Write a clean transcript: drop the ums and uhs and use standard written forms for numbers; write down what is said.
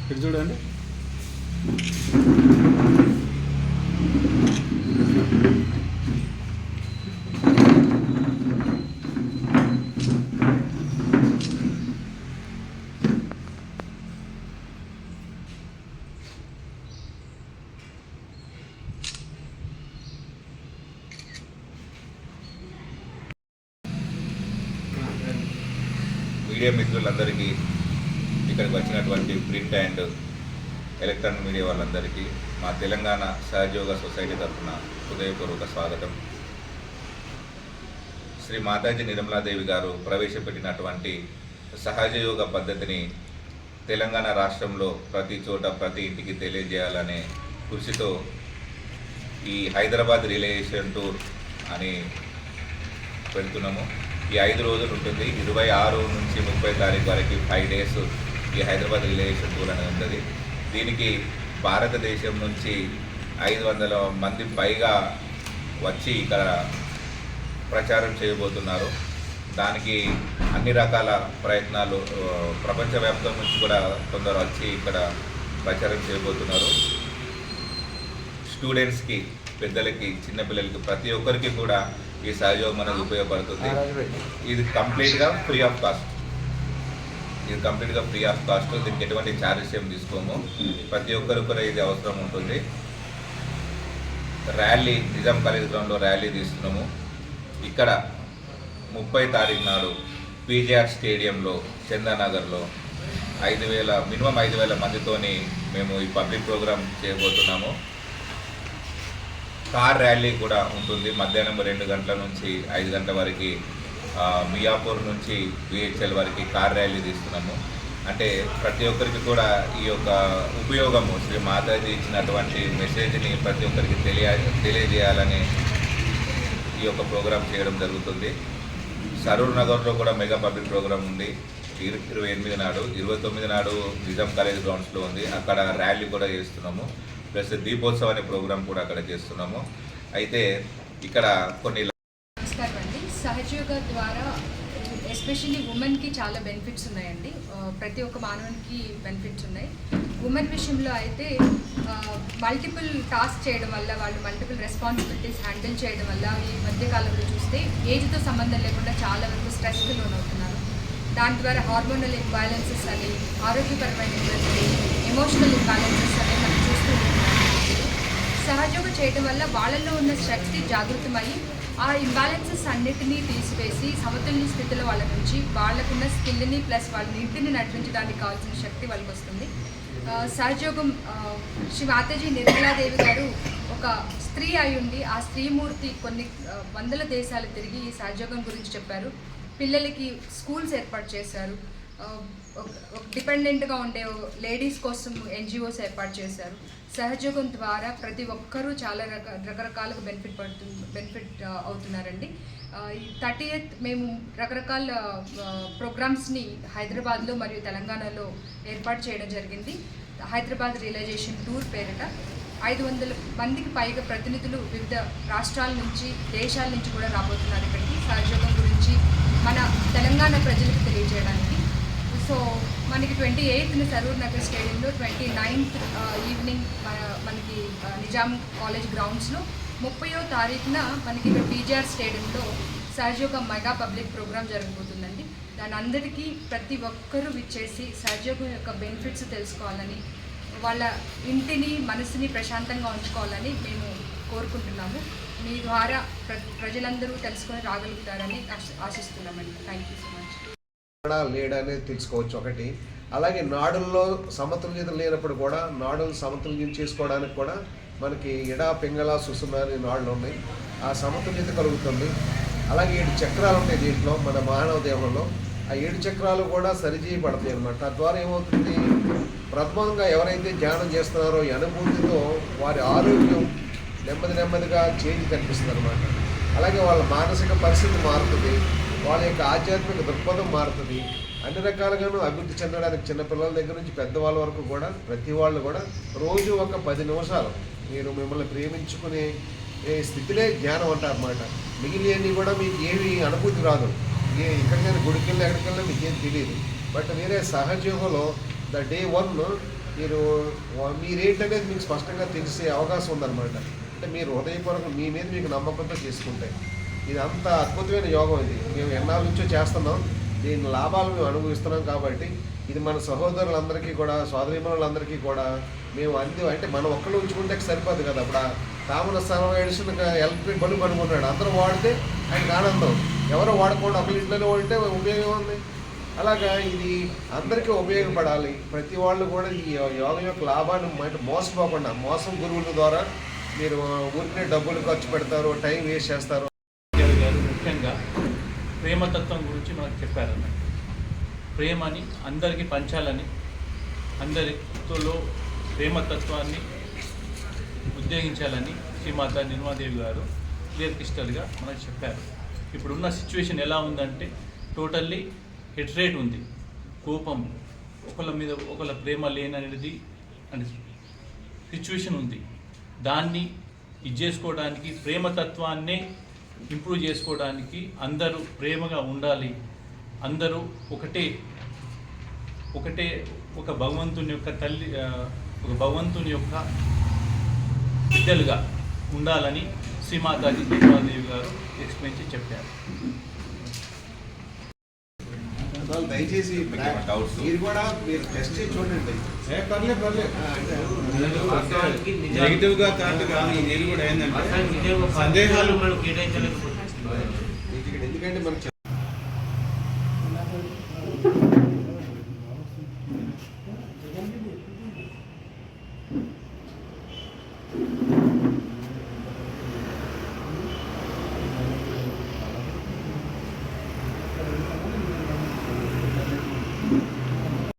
ఇటు చూడండి. మీడియా మిత్రులందరికీ, ఇక్కడికి వచ్చినటువంటి ప్రింట్ అండ్ ఎలక్ట్రానిక్ మీడియా వాళ్ళందరికీ మా తెలంగాణ సహజయోగ సొసైటీ తరఫున హృదయపూర్వక స్వాగతం. శ్రీ మాతాజీ నిర్మలాదేవి గారు ప్రవేశపెట్టినటువంటి సహజయోగ పద్ధతిని తెలంగాణ రాష్ట్రంలో ప్రతి చోట ప్రతి ఇంటికి తెలియజేయాలనే కృషితో ఈ హైదరాబాద్ రిలేషన్ టూర్ అని పెడుతున్నాము. ఈ 5 రోజులు ఉంటుంది. 26 నుంచి 30 తారీఖు వరకు 5 డేస్ ఈ హైదరాబాద్ రిలేషన్ టూర్ అనేది ఉంటుంది. దీనికి భారతదేశం నుంచి 500 మంది పైగా వచ్చి ఇక్కడ ప్రచారం చేయబోతున్నారు. దానికి అన్ని రకాల ప్రయత్నాలు ప్రపంచవ్యాప్తం నుంచి కూడా కొందరు వచ్చి ఇక్కడ ప్రచారం చేయబోతున్నారు. స్టూడెంట్స్కి, పెద్దలకి, చిన్నపిల్లలకి ప్రతి ఒక్కరికి కూడా ఈ సహజయోగం అనేది ఉపయోగపడుతుంది. ఇది కంప్లీట్గా ఫ్రీ ఆఫ్ కాస్ట్. దీనికి ఎటువంటి ఛార్జెస్ ఏం తీసుకోము. ప్రతి ఒక్కరు కూడా ఇది అవసరం ఉంటుంది. ర్యాలీ నిజాం కాలేజ్ గ్రౌండ్లో ర్యాలీ తీస్తున్నాము. ఇక్కడ 30 తారీఖు నాడు పీజీఆర్ స్టేడియంలో చందానగర్లో మినిమం 5,000 మందితోని మేము ఈ పబ్లిక్ ప్రోగ్రామ్ చేయబోతున్నాము. కార్ ర్యాలీ కూడా ఉంటుంది. మధ్యాహ్నం 2 గంటల నుంచి 5 గంటల వరకు మియాపూర్ నుంచి విహెచ్ఎల్ వరకు కార్ ర్యాలీ తీస్తున్నాము. అంటే ప్రతి ఒక్కరికి కూడా ఈ యొక్క ఉపయోగము, శ్రీ మాతాజీ ఇచ్చినటువంటి మెసేజ్ని ప్రతి ఒక్కరికి తెలియజేయాలని ఈ యొక్క ప్రోగ్రాం చేయడం జరుగుతుంది. సరూర్ నగర్లో కూడా మెగా పబ్లిక్ ప్రోగ్రాం ఉంది. 28 నాడు, 29 నాడు నిజాం కాలేజ్ గ్రౌండ్స్లో ఉంది. అక్కడ ర్యాలీ కూడా చేస్తున్నాము. ప్లస్ దీపోత్సవం అనే ప్రోగ్రాం కూడా అక్కడ చేస్తున్నాము. అయితే ఇక్కడ కొన్ని నమస్కారం అండి. సహజయోగ ద్వారా ఎస్పెషల్లీ ఉమెన్కి చాలా బెనిఫిట్స్ ఉన్నాయండి. ప్రతి ఒక్క మానవునికి బెనిఫిట్స్ ఉన్నాయి. ఉమెన్ విషయంలో అయితే మల్టిపుల్ టాస్క్ చేయడం వల్ల, వాళ్ళు మల్టిపుల్ రెస్పాన్సిబిలిటీస్ హ్యాండిల్ చేయడం వల్ల ఈ మధ్యకాలంలో చూస్తే ఏజ్తో సంబంధం లేకుండా చాలా వరకు స్ట్రెస్కి లోనవుతున్నారు. దాని ద్వారా హార్మోనల్ ఇంబ్యాలెన్సెస్ అని, ఆరోగ్యపరమైన ఇబ్బందులు, ఎమోషనల్ ఇంబ్యాలెన్సెస్ అనేవి మనం చూస్తూ ఉంటున్నాం. సహజయోగం చేయడం వల్ల వాళ్ళల్లో ఉన్న శక్తి జాగృతమయ్యి ఆ ఇంబ్యాలెన్సెస్ అన్నిటినీ తీసివేసి సమతుల్య స్థితిలో వాళ్ళ నుంచి వాళ్ళకున్న స్కిల్ని ప్లస్ వాళ్ళ ఇంటిని నడిపించడానికి కావాల్సిన శక్తి వాళ్ళకి వస్తుంది. సహజయోగం శ్రీ మాతాజీ నిర్మలాదేవి గారు ఒక స్త్రీ అయి ఉండి ఆ స్త్రీమూర్తి కొన్ని వందల దేశాలు తిరిగి ఈ సహజయోగం గురించి చెప్పారు. పిల్లలకి స్కూల్స్ ఏర్పాటు చేశారు. డిపెండెంట్గా ఉండే లేడీస్ కోసం ఎన్జిఓస్ ఏర్పాటు చేశారు. సహజయోగం ద్వారా ప్రతి ఒక్కరూ చాలా రకరకాలుగా బెనిఫిట్ అవుతున్నారండి. ఈ 30th మేము రకరకాల ప్రోగ్రామ్స్ని హైదరాబాద్లో మరియు తెలంగాణలో ఏర్పాటు చేయడం జరిగింది. హైదరాబాద్ రియలైజేషన్ టూర్ పేరిట 500 మందికి పైగా ప్రతినిధులు వివిధ రాష్ట్రాల నుంచి, దేశాల నుంచి కూడా రాబోతున్నారు ఇక్కడికి సహజయోగం గురించి మన తెలంగాణ ప్రజలకు తెలియజేయడానికి. సో మనకి 28th సరూర్ నగర్ స్టేడియంలో, 29th ఈవినింగ్ మనకి నిజాం కాలేజ్ గ్రౌండ్స్లో, 30వ తారీఖున మనకి ఇక్కడ పీజీఆర్ స్టేడియంలో సహజయోగ మెగా పబ్లిక్ ప్రోగ్రామ్ జరగబోతుందండి. దాని అందరికీ ప్రతి ఒక్కరూ విచ్చేసి సహజయోగం యొక్క బెనిఫిట్స్ తెలుసుకోవాలని, వాళ్ళ ఇంటిని మనసుని ప్రశాంతంగా ఉంచుకోవాలని మేము కోరుకుంటున్నాము. మీ ద్వారా ప్రజలందరూ తెలుసుకొని రాగలుగుతారని ఆశిస్తున్నామండి. Thank you so much. లేడనేది తెలుసుకోవచ్చు ఒకటి. అలాగే నాడుల్లో సమతుల్యత లేనప్పుడు కూడా నాడులు సమతుల్యం చేసుకోవడానికి కూడా మనకి ఎడా, పింగళ, సుసుమ అనే నాడులు ఉన్నాయి. ఆ సమతుల్యత కలుగుతుంది. అలాగే 7 చక్రాలు ఉంటాయి దీంట్లో మన మానవ దేహంలో. ఆ 7 చక్రాలు కూడా సరిచేయబడతాయి అన్నమాట. తద్వారా ఏమవుతుంది, ప్రథమంగా ఎవరైతే ధ్యానం చేస్తున్నారో ఈ అనుభూతితో వారి ఆరోగ్యం నెమ్మదిగా చేంజ్ కనిపిస్తుంది అనమాట. అలాగే వాళ్ళ మానసిక పరిస్థితి మారుతుంది, వాళ్ళ యొక్క ఆధ్యాత్మిక దృక్పథం మారుతుంది. అన్ని రకాలుగాను అభివృద్ధి చెందడానికి చిన్నపిల్లల దగ్గర నుంచి పెద్దవాళ్ళ వరకు కూడా ప్రతి వాళ్ళు కూడా రోజు ఒక 10 నిమిషాలు మీరు మిమ్మల్ని ప్రేమించుకునే స్థితిలే ధ్యానం అంటారన్నమాట. మిగిలినవి కూడా మీకు ఏవి అనుభూతి రాదు. ఎక్కడికైనా గుడికి వెళ్ళి ఎక్కడికి వెళ్ళినా మీకు ఏం తెలియదు. బట్ వేరే సహజయోగంలో ద డే 1 మీరేంటనేది మీకు స్పష్టంగా తెలిసే అవకాశం ఉందన్నమాట. అంటే మీరు హృదయపూర్వకం మీ మీద మీకు నమ్మకంతో చేసుకుంటే ఇది అంత అద్భుతమైన యోగం. ఇది మేము ఎన్నాళ్ళ నుంచో చేస్తున్నాం, దీని లాభాలు మేము అనుభవిస్తున్నాం. కాబట్టి ఇది మన సహోదరులందరికీ కూడా, సోదరీమణులందరికీ కూడా మేము అంటే మనం ఒక్కళ్ళు ఉంచుకుంటే సరిపోదు కదా. అప్పుడు కామన్ ఎడిషన్ ఎలక్ట్రిక్ బల్బు కనుక్కున్నాడు, అందరూ వాడితే ఆయనకు ఆనందం. ఎవరో వాడకుండా ఒకళ్ళ ఇంట్లోనే వాడితే ఉపయోగం ఉంది. అలాగా ఇది అందరికీ ఉపయోగపడాలి. ప్రతి వాళ్ళు కూడా ఈ యోగం యొక్క లాభాన్ని అంటే మోసపోకుండా, మోసం గురువుల ద్వారా మీరు ఊరికే డబ్బులు ఖర్చు పెడతారు, టైం వేస్ట్ చేస్తారు. గారు ముఖ్యంగా ప్రేమతత్వం గురించి మనకు చెప్పారన్నమాట. ప్రేమని అందరికీ పంచాలని, అందరితో ప్రేమతత్వాన్ని ఉద్యోగించాలని శ్రీమాత నిర్మాదేవి గారు క్లియర్ క్రిస్టల్గా మనకు చెప్పారు. ఇప్పుడున్న సిచ్యువేషన్ ఎలా ఉందంటే టోటల్లీ హెట్రేట్ ఉంది, కోపం, ఒకళ్ళ మీద ఒకళ్ళ ప్రేమ లేననేది అని సిచ్యువేషన్ ఉంది. దాన్ని ఇది చేసుకోవడానికి, ప్రేమతత్వాన్నే ఇంప్రూవ్ చేసుకోవడానికి అందరూ ప్రేమగా ఉండాలి. అందరూ ఒక భగవంతుని యొక్క తల్లి, ఒక భగవంతుని యొక్క బిడ్డలుగా ఉండాలని శ్రీమాతాజీ దేవాదేవి గారు ఎక్స్ప్లెయిన్ చేసి చెప్పారు. దయచేసి మీరు కూడా మీరు టెస్ట్ చేసి చూడండి. నెగిటివ్ గా కాదు కానీ ఇది కూడా ఏంటంటే సందేహాలు ఎందుకంటే మనకి